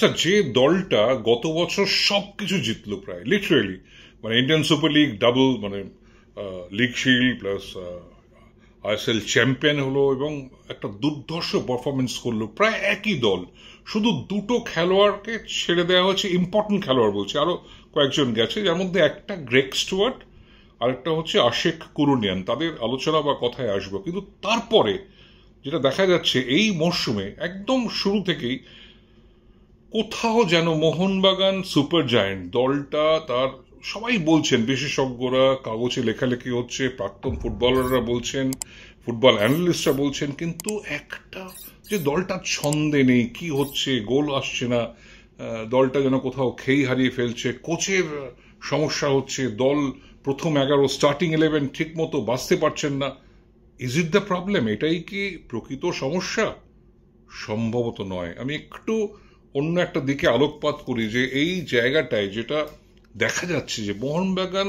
আচ্ছা, যে দলটা গত বছর সবকিছু জিতলো প্রায় লিটারেলি, মানে ইন্ডিয়ান সুপার লিগ ডাবল, মানে league shield plus ISL champion হলো এবং একটা দুর্ধর্ষ পারফরমেন্স করলো, প্রায় একই দল, শুধু দুটো খেলোয়াড়কে ছেড়ে দেওয়া হয়েছে, ইম্পর্টেন্ট খেলোয়াড় বলছে, আরো কয়েকজন গেছে, যার মধ্যে একটা গ্রেগ স্টুয়ার্ট আর একটা হচ্ছে আশিক কুরুনিয়ান। তাদের আলোচনা বা কথায় আসবো, কিন্তু তারপরে যেটা দেখা যাচ্ছে এই মরশুমে একদম শুরু থেকেই কোথাও যেন মোহনবাগান সুপার জায়ান্ট দলটা তার, সবাই বলছেন, বিশেষজ্ঞরা, কাগজে লেখালেখি হচ্ছে, প্রাক্তন ফুটবলাররা বলছেন, ফুটবল অ্যানালিস্টরা বলছেন, কিন্তু একটা যে দলটা ছন্দে নেই, কি হচ্ছে, গোল আসছে না, দলটা যেন কোথাও খেই হারিয়ে ফেলছে, কোচের সমস্যা হচ্ছে, দল প্রথম 11 স্টার্টিং 11 ঠিক মতো বাঁচতে পারছেন না। Is it the problem? এটাই কি প্রকৃত সমস্যা? সম্ভবত নয়। আমি একটু অন্য একটা দিকে আলোকপাত করি, যে এই জায়গাটায় যেটা দেখা যাচ্ছে যে মোহনবাগান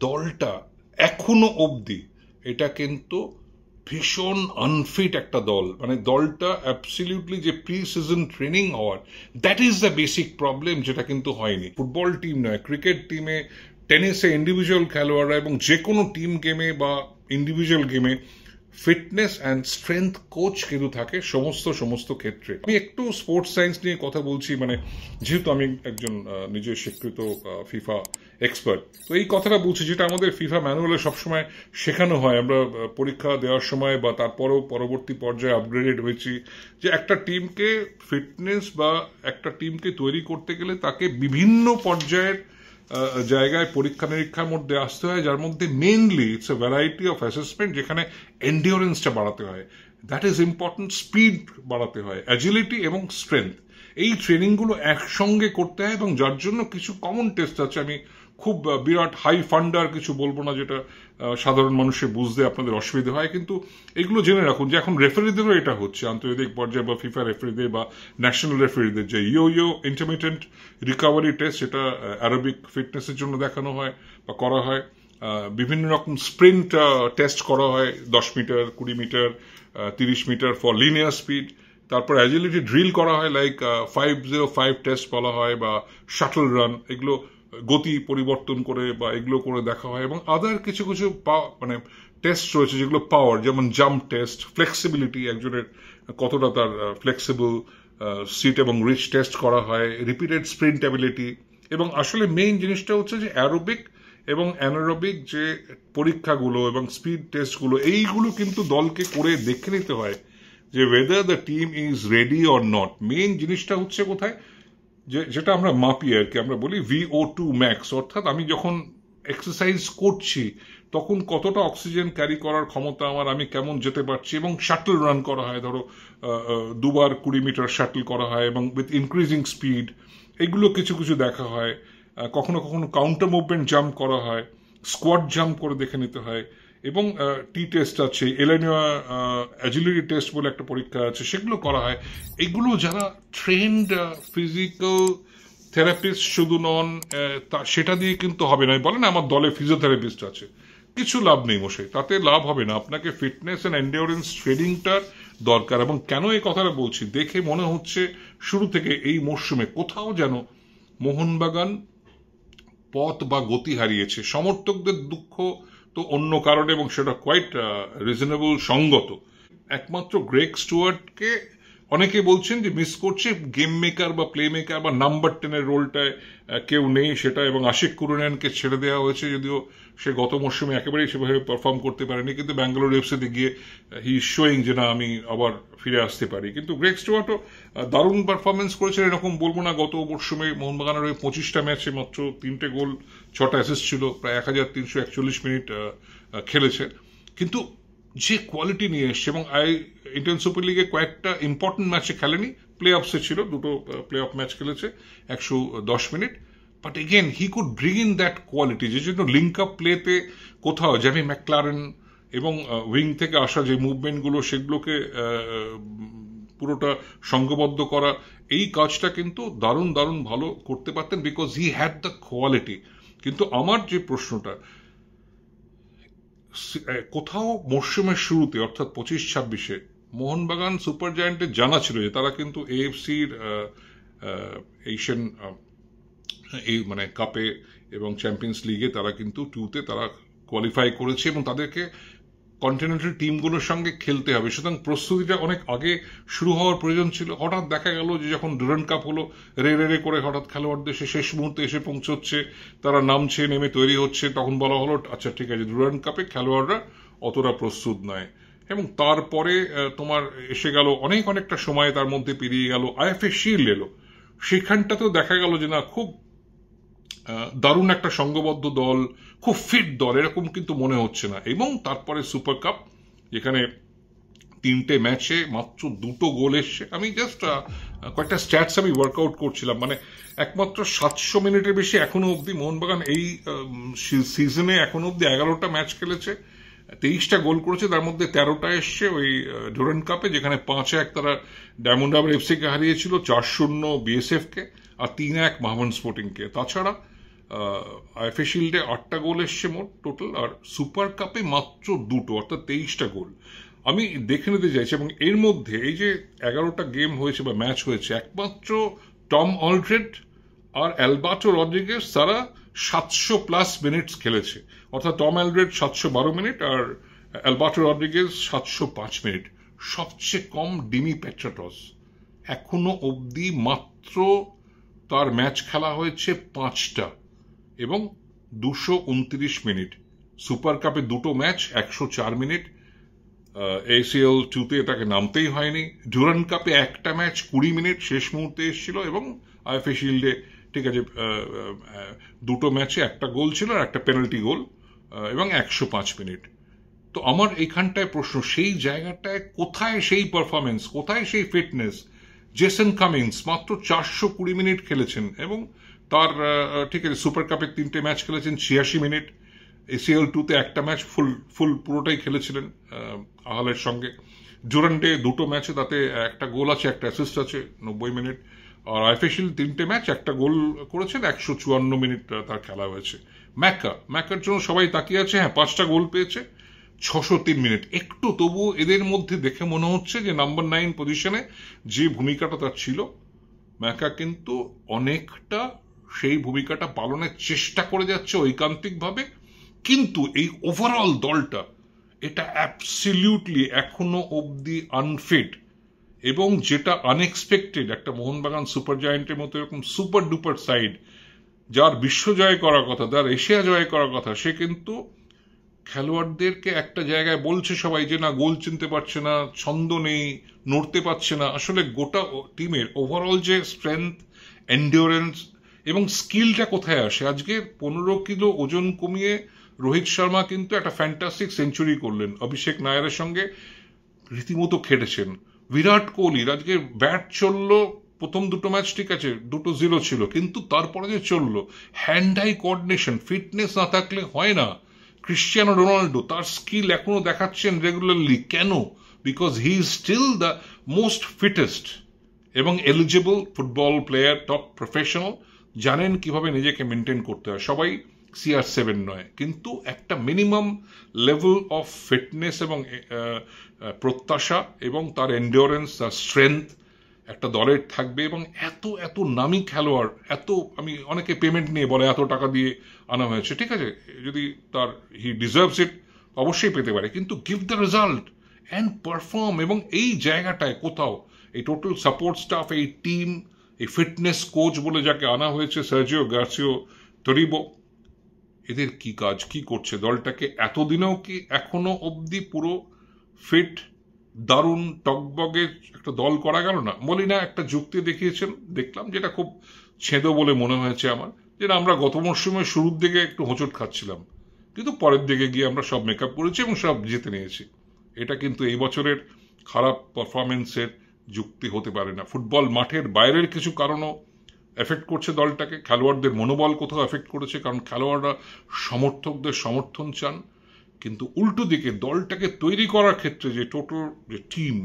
দলটা এখনো অবধি এটা কিন্তু ভীষণ আনফিট একটা দল, মানে দলটা অ্যাবসলিউটলি যে প্রি সিজন ট্রেনিং হওয়ার, that is the basic problem, যেটা কিন্তু হয়নি। ফুটবল টিম নয়, ক্রিকেট টিমে, টেনিসে ইন্ডিভিজুয়াল খেলোয়াড়রা এবং যে কোনো টিম গেমে বা ইন্ডিভিজুয়াল গেমে ফিটনেস অ্যান্ড স্ট্রেংথ কোচ কিন্তু থাকে সমস্ত ক্ষেত্রে। আমি একটু স্পোর্টস সায়েন্স নিয়ে কথা বলছি, মানে যেহেতু আমি একজন নিজে স্বীকৃত ফিফা এক্সপার্ট, তো এই কথাটা বলছি যেটা আমাদের ফিফা ম্যানুয়ালে সবসময় শেখানো হয়, আমরা পরীক্ষা দেওয়ার সময় বা তারপরও পরবর্তী পর্যায়ে আপগ্রেডেড হয়েছি, যে একটা টিমকে ফিটনেস বা একটা টিমকে তৈরি করতে গেলে তাকে বিভিন্ন পর্যায়ের জায়গায় পরীক্ষা নিরীক্ষার মধ্যে আসতে হয়, যার মধ্যে mainly it's a variety of assessment, যেখানে এন্ডিওরেন্সটা বাড়াতে হয়, দ্যাট ইজ ইম্পর্টেন্ট, স্পিড বাড়াতে হয়, অ্যাজিলিটি এবং স্ট্রেংথ, এই ট্রেনিংগুলো একসঙ্গে করতে হয়, এবং যার জন্য কিছু কমন টেস্ট আছে। আমি খুব বিরাট হাই ফান্ডার কিছু বলবো না, যেটা সাধারণ মানুষের বুঝতে আপনাদের অসুবিধা হয়, কিন্তু এগুলো জেনে রাখুন যে এখন রেফারিদেরও এটা হচ্ছে, আন্তর্জাতিক পর্যায়ে বা ফিফা রেফারিদের বা ন্যাশনাল রেফারিদের, যে ইয়ো ইন্টারমিটেন্ট রিকভারি টেস্ট, সেটা অ্যারোবিক ফিটনেসের জন্য দেখানো হয় বা করা হয়, বিভিন্ন রকম স্প্রিন্ট টেস্ট করা হয়, 10 metre, 20 metre, 30 metre for linear speed, তারপর অ্যাজিলিটি ড্রিল করা হয়, লাইক 505 টেস্ট বলা হয়, বা শাটল রান, এগুলো গতি পরিবর্তন করে বা এগুলো করে দেখা হয়, এবং আদার কিছু কিছু মানে টেস্ট রয়েছে যেগুলো পাওয়ার, যেমন জাম্প টেস্ট, ফ্লেক্সিবিলিটি, একজনের কতটা তার ফ্লেক্সিবল, সিট এবং রিচ টেস্ট করা হয়, রিপিটেড স্প্রিন্ট অ্যাবিলিটি, এবং আসলে মেইন জিনিসটা হচ্ছে যে অ্যারোবিক এবং অ্যানারোবিক যে পরীক্ষাগুলো এবং স্পিড টেস্টগুলো, এইগুলো কিন্তু দলকে করে দেখে নিতে হয় যে whether the team is ready or not। Main জিনিসটা হচ্ছে কোথায়, যেটা আমরা মাপি আর কি, আমরা বলি VO2 ম্যাক্স, অর্থাৎ আমি যখন এক্সারসাইজ করছি তখন কতটা অক্সিজেন ক্যারি করার ক্ষমতা আমার, আমি কেমন যেতে পারছি, এবং শাটল রান করা হয়, ধরো 2বার 20 মিটার শাটল করা হয় এবং উইথ ইনক্রিজিং স্পিড, এগুলো কিছু কিছু দেখা হয়, কখনো কখনো কাউন্টার মুভমেন্ট জাম্প করা হয়, স্কোয়াড জাম্প করে দেখে নিতে হয়, এবং টি টেস্ট আছে, এলানিয়া অ্যাজিলিটি টেস্ট বলে একটা পরীক্ষা আছে, সেগুলো করা হয়। এগুলো যারা ট্রেন্ড ফিজিক্যাল থেরাপিস্ট শুধু নন, সেটা দিয়ে কিন্তু হবে না। বলেন আমার দলে ফিজিওথেরাপিস্ট আছে, কিছু লাভ নেই মশাই, তাতে লাভ হবে না, আপনাকে ফিটনেস অ্যান্ড এন্ডিওরেন্স ট্রেনিংটার দরকার। এবং কেন এই কথাটা বলছি, দেখে মনে হচ্ছে শুরু থেকে এই মরশুমে কোথাও যেন মোহনবাগান পথ বা গতি হারিয়েছে। সমর্থকদের দুঃখ তো অন্য কারণে, এবং সেটা কোয়াইট রিজনেবল, সঙ্গত। একমাত্র গ্রেগ স্টুয়ার্টকে অনেকে বলছেন যে মিস করছে, গেম মেকার বা প্লে মেকার বা নাম্বার 10-এর রোলটায় কেউ নেই সেটা, এবং আশিক কুরুনিয়ানকে ছেড়ে দেওয়া হয়েছে, যদিও সে গত মরশুমে একেবারেই সেভাবে পারফর্ম করতে পারেনি, কিন্তু ব্যাঙ্গালোর এফসিতে গিয়ে হি শোয়িং যে না, আমি আবার ফিরে আসতে পারি। কিন্তু গ্রেগ স্টুয়ার্টও দারুণ পারফরমেন্স করেছেন, এরকম বলবো না। গত মরশুমে মোহনবাগানের হয়ে 25টা ম্যাচে মাত্র 3টে গোল, 6টা অ্যাসিস্ট ছিল, প্রায় 1341 মিনিট খেলেছে, কিন্তু যে কোয়ালিটি নিয়ে এসছে, এবং ইন্ডিয়ান সুপার লিগে কয়েকটা ইম্পর্টেন্ট ম্যাচে খেলেনি, প্লে অফসে ছিল, 2টো প্লে অফ ম্যাচ খেলেছে, 110 minute, but again he could bring in that quality, যে জন্য লিঙ্ক আপ প্লেতে কোথাও জ্যামি ম্যাকলারেন এবং উইং থেকে আসা যে মুভমেন্টগুলো, সেগুলোকে পুরোটা সংঘবদ্ধ করা, এই কাজটা কিন্তু দারুণ দারুণ ভালো করতে পারতেন, because he had the quality. কিন্তু আমার যে প্রশ্নটা, কোথাও মরশুমের শুরুতে অর্থাৎ 25-26-এ মোহনবাগান সুপার জায়ান্টের জানা ছিল যে তারা কিন্তু AFCর এশিয়ান এই মানে কাপে এবং চ্যাম্পিয়ন্স লিগে তারা কিন্তু 2-তে তারা কোয়ালিফাই করেছে এবং তাদেরকে কন্টিনেন্টাল টিমগুলোর সঙ্গে খেলতে হবে, সুতরাং প্রস্তুতিটা অনেক আগে শুরু হওয়ার প্রয়োজন ছিল। হঠাৎ দেখা গেল যে যখন ডুরান্ড কাপ হলো, রে করে হঠাৎ খেলোয়াড়দের শেষ মুহূর্তে এসে পৌঁছচ্ছে, তারা নামছে, নেমে তৈরি হচ্ছে, তখন বলা হলো আচ্ছা ঠিক আছে ডুরান্ড কাপে খেলোয়াড়রা অতটা প্রস্তুত নয়। এবং তারপরে তোমার এসে গেল অনেকটা সময় তার মধ্যে পেরিয়ে গেল, আইএফএ শিল্ড এলো, সেখানটাতেও দেখা গেল যে না খুব দারুণ একটা সংঘবদ্ধ দল, খুব ফিট দল এরকম কিন্তু মনে হচ্ছে না। এবং তারপরে সুপার কাপ যেখানে 3টে ম্যাচে মাত্র 2টো গোল এসছে। আমি জাস্ট কয়েকটা স্ট্যাটস আমি ওয়ার্কআউট করছিলাম, মানে একমাত্র 700 মিনিটের বেশি এখনো অব্দি মোহনবাগান এই সিজনে এখনো অব্দি 11টা ম্যাচ খেলেছে, 23টা গোল করেছে, তার মধ্যে 13টা এসছে ওই ডুরান্ড কাপে, যেখানে 5-1 তারা ডায়মন্ড হারবার এফসি কে হারিয়েছিল, 4-0 বিএসএফ কে, আর 3-1 মোহামেডান স্পোর্টিং কে। তাছাড়া আইএফএ শিল্ডে 8টা গোল এসছে মোট টোটাল, আর সুপার কাপে মাত্র 2টো, অর্থাৎ 23টা গোল। আমি দেখে নিতে চাইছি, এবং এর মধ্যে এই যে 11টা গেম হয়েছে বা ম্যাচ হয়েছে, একমাত্র টম অলড্রেড আর অ্যালবার্টো রদ্রিগেজ তারা 700+ মিনিটস খেলেছে, অর্থাৎ টম অলড্রেড 712 মিনিট আর অ্যালবার্টো রদ্রিগেজ 705 মিনিট। সবচেয়ে কম ডিমি পেট্রাটস, এখনো অব্দি মাত্র তার ম্যাচ খেলা হয়েছে 5টা এবং 229 মিনিট। সুপার কাপে 2টো ম্যাচ 104 মিনিট, ACL 2-তে তাকে নামতেই হয়নি। ডুরান্ড কাপে 1টা ম্যাচ 20 মিনিট শেষ মুহূর্তে এসেছিল, এবং আইএফএ শিল্ডে ঠিক আছে 2টো ম্যাচে 1টা গোল ছিল আর 1টা পেনাল্টি গোল, এবং 105 মিনিট। তো আমার এইখানটায় প্রশ্ন, সেই জায়গাটায় কোথায় সেই পারফরমেন্স, কোথায় সেই ফিটনেস? জেসন কামিন্স মাত্র 420 মিনিট খেলেছেন, এবং তার ঠিক আছে সুপার কাপে 3টে ম্যাচ খেলেছেন 86 মিনিট, ACL 2-তে 1টা ম্যাচ ফুল পুরোটাই খেলেছিলেন আহালের সঙ্গে। ডুরান্ডে 2টো ম্যাচে তাতে 1টা গোল আছে, 1টা অ্যাসিস্ট আছে, 90 মিনিট। আর আইএফএ শিল্ড 3টে ম্যাচ 1টা গোল করেছেন, 154 মিনিট তার খেলা হয়েছে। ম্যাকার জন্য সবাই তাকিয়ে আছে, হ্যাঁ 5টা গোল পেয়েছে, 603 মিনিট। একটু তবু এদের মধ্যে দেখে মনে হচ্ছে যে নাম্বার 9 পজিশনে যে ভূমিকাটা তার ছিল, ম্যাকা কিন্তু অনেকটা সেই ভূমিকাটা পালনের চেষ্টা করে যাচ্ছে ঐকান্তিকভাবে, কিন্তু এই ওভারঅল দলটা এটা অ্যাবসলিউটলি এখনো অব্দি আনফিট। এবং যেটা আনএক্সপেক্টেড, একটা মোহনবাগান সুপার জায়ান্টের মতো এরকম সুপার ডুপার সাইড, যার বিশ্ব জয় করার কথা, যার এশিয়া জয় করার কথা, সে কিন্তু খেলোয়াড়দেরকে একটা জায়গায় বলছে সবাই যে না গোল চিনতে পারছে না, ছন্দ নেই, নড়তে পারছে না। আসলে গোটা টিমের ওভারঅল যে স্ট্রেংথ, এন্ডিওরেন্স এবং স্কিলটা কোথায় আসে? আজকে 15 কিলো ওজন কমিয়ে রোহিত শর্মা কিন্তু একটা ফ্যান্টাস্টিক সেঞ্চুরি করলেন, অভিষেক নায়ারের সঙ্গে রীতিমতো খেটেছেন। বিরাট কোহলির আজকে ব্যাট চললো, প্রথম 2টো ম্যাচ ঠিক আছে 2-0 ছিল, কিন্তু তারপরে যে চললো, হ্যান্ড আই কোঅর্ডিনেশন, ফিটনেস না থাকলে হয় না। ক্রিশ্চিয়ানো রোনাল্ডো তার স্কিল এখনো দেখাচ্ছেন রেগুলারলি, কেন? Because he is still the most fittest এবং eligible football player, top professional, জানেন কিভাবে নিজেকে মেনটেন করতে হয়। সবাই CR7 নয়, কিন্তু একটা মিনিমাম লেভেল অফ ফিটনেস এবং প্রত্যাশা এবং তার এন্ডিওরেন্স, তার স্ট্রেংথ একটা দলের থাকবে। এবং এত নামি খেলোয়াড়, আমি অনেকে পেমেন্ট নিয়ে বলে এত টাকা দিয়ে আনা হয়েছে, ঠিক আছে, যদি তার হি ডিজার্ভস ইট অবশ্যই পেতে পারে, কিন্তু give the result and perform. এবং এই জায়গাটায় কোথাও এই টোটাল সাপোর্ট স্টাফ, এই টিম, এই ফিটনেস কোচ বলে যাকে আনা হয়েছে সার্জিও গার্সিয়া তরিবো, এদের কি কাজ, কি করছে দলটাকে? এতদিনেও কি এখনো অব্দি পুরো ফিট, দারুণ টকবগে একটা দল করা গেল না? বলি না, একটা যুক্তি দেখিয়েছেন দেখলাম, যেটা খুব ছেদো বলে মনে হয়েছে আমার, যেটা আমরা গত মরশুমের শুরুর দিকে একটু হোঁচট খাচ্ছিলাম, কিন্তু পরের দিকে গিয়ে আমরা সব মেকআপ করেছি এবং সব জিতে নিয়েছি। এটা কিন্তু এই বছরের খারাপ পারফরমেন্সের যুক্তি হতে পারে না। ফুটবল মাঠের বাইরের কিছু কারণও এফেক্ট করছে দলটাকে, খেলোয়াড়দের মনোবল কোথাও এফেক্ট করেছে, কারণ খেলোয়াড়রা সমর্থকদের সমর্থন চান, কিন্তু উল্টো দিকে দলটাকে তৈরি করার ক্ষেত্রে যে টোটাল যে টিম,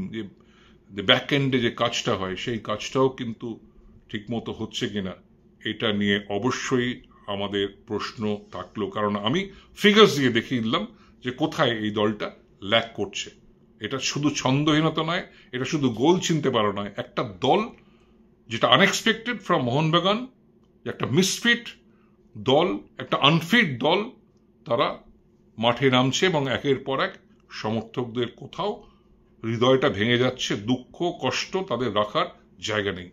যে ব্যাক এন্ডে যে কাজটা হয়, সেই কাজটাও কিন্তু ঠিকমতো হচ্ছে কিনা এটা নিয়ে অবশ্যই আমাদের প্রশ্ন থাকলো। কারণ আমি ফিগার্স দিয়ে দেখিয়ে দিলাম যে কোথায় এই দলটা ল্যাক করছে। এটা শুধু ছন্দহীনতা নয়, এটা শুধু গোল চিনতে পারো নয়, একটা দল যেটা আনএক্সপেক্টেড ফ্রম মোহনবাগান, একটা মিসফিট দল, একটা আনফিট দল, তারা মাঠে নামছে এবং একের পর এক সমর্থকদের কোথাও হৃদয়টা ভেঙে যাচ্ছে, দুঃখ কষ্ট তাদের রাখার জায়গা নেই।